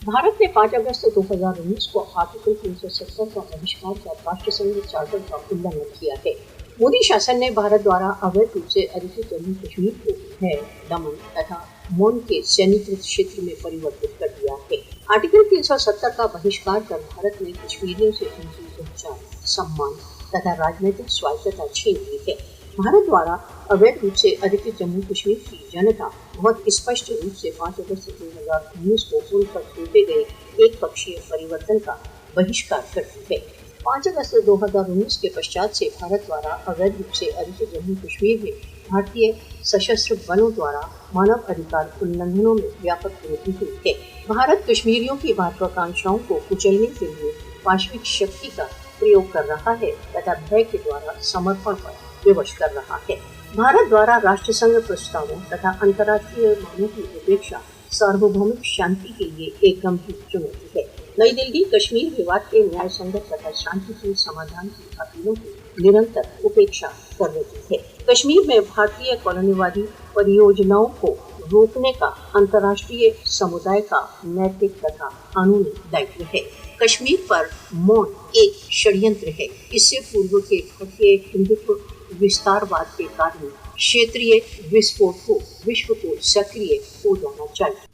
भारत ने 5 अगस्त 2019 को आर्टिकल 370 का बहिष्कार कर राष्ट्र संघ चार्टर का उल्लंघन किया है। मोदी शासन ने भारत द्वारा अवैध रूप से अधिकृत जम्मू कश्मीर को है दमन तथा मौन के सैन्यीकृत क्षेत्र में परिवर्तित कर दिया है। आर्टिकल 370 का बहिष्कार कर भारत ने कश्मीरियों से उनकी पहचान, सम्मान तथा राजनीतिक स्वायत्तता छीन ली है। भारत द्वारा अवैध रूप से अधिकृत जम्मू कश्मीर की जनता बहुत स्पष्ट रूप से 5 अगस्त 2019 को उन पर थोपे गए एक पक्षीय परिवर्तन का बहिष्कार करती है। 5 अगस्त 2019 के पश्चात से भारत द्वारा अवैध रूप से अधिकृत जम्मू कश्मीर में भारतीय सशस्त्र बलों द्वारा मानव अधिकार उल्लंघनों में व्यापक वृद्धि हुई है। भारत कश्मीरियों की महत्वाकांक्षाओं को कुचलने के लिए पाशविक शक्ति का प्रयोग कर रहा है तथा भय के द्वारा समर्पण पर विवश कर रहा है। भारत द्वारा राष्ट्र संघ प्रस्तावों तथा अंतर्राष्ट्रीय मानों की उपेक्षा सार्वभौमिक शांति के लिए एक गंभीर चुनौती है। नई दिल्ली कश्मीर विवाद के न्याय संगत तथा शांतिपूर्ण समाधान की अपीलों की निरंतर उपेक्षा कर रही है। कश्मीर में भारतीय कॉलोनीवादी परियोजनाओं को रोकने का अंतर्राष्ट्रीय समुदाय का नैतिक तथा कानूनी दायित्व है। कश्मीर पर मौन एक षड्यंत्र है। इससे पूर्व के भारतीय हिंदुत्व विस्तारवाद के कारण क्षेत्रीय विस्फोट को विश्व को सक्रिय हो जाना चाहिए।